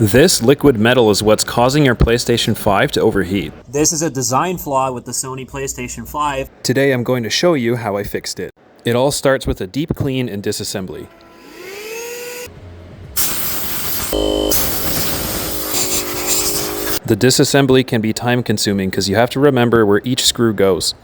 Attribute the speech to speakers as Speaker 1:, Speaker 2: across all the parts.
Speaker 1: This liquid metal is what's causing your PlayStation 5 to overheat.
Speaker 2: This is a design flaw with the Sony PlayStation 5.
Speaker 1: Today I'm going to show you how I fixed it. It all starts with a deep clean and disassembly. The disassembly can be time consuming because you have to remember where each screw goes.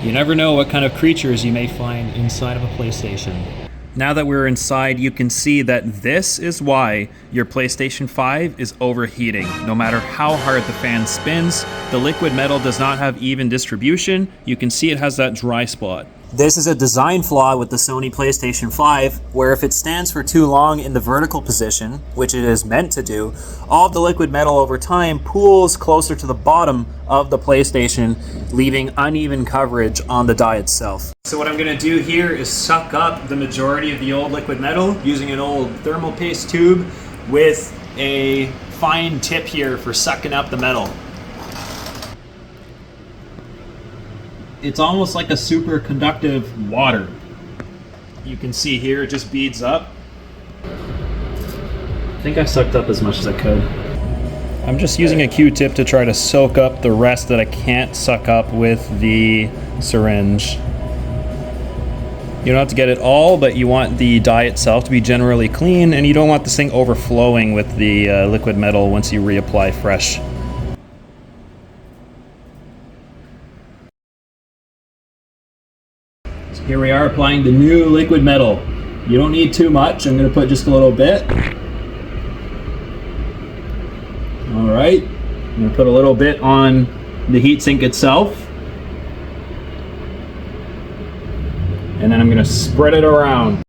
Speaker 3: You never know what kind of creatures you may find inside of a PlayStation.
Speaker 1: Now that we're inside, you can see that this is why your PlayStation 5 is overheating. No matter how hard the fan spins, the liquid metal does not have even distribution. You can see it has that dry spot.
Speaker 2: This is a design flaw with the Sony PlayStation 5, where if it stands for too long in the vertical position, which it is meant to do, all of the liquid metal over time pools closer to the bottom of the PlayStation, leaving uneven coverage on the die itself. So what I'm going to do here is suck up the majority of the old liquid metal using an old thermal paste tube with a fine tip here for sucking up the metal. It's almost like a super conductive water. You can see here it just beads up.
Speaker 3: I think I sucked up as much as I could.
Speaker 1: I'm just using a Q-tip to try to soak up the rest that I can't suck up with the syringe. You don't have to get it all, but you want the die itself to be generally clean, and you don't want this thing overflowing with the liquid metal once you reapply fresh.
Speaker 3: Here we are applying the new liquid metal. You don't need too much. I'm going to put just a little bit. All right. I'm going to put a little bit on the heatsink itself. And then I'm going to spread it around.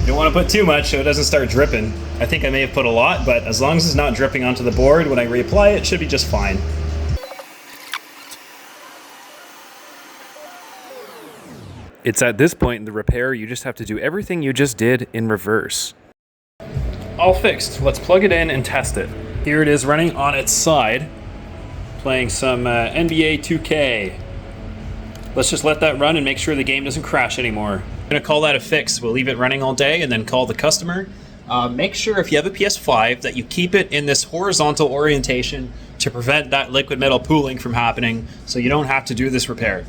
Speaker 1: You don't want to put too much so it doesn't start dripping. I think I may have put a lot, but as long as it's not dripping onto the board when I reapply it, should be just fine. It's at this point in the repair you just have to do everything you just did in reverse. All fixed. Let's plug it in and test it. Here it is running on its side, playing some NBA 2K. Let's just let that run and make sure the game doesn't crash anymore. I'm gonna call that a fix. We'll leave it running all day and then call the customer. Make sure if you have a PS5 that you keep it in this horizontal orientation to prevent that liquid metal pooling from happening so you don't have to do this repair.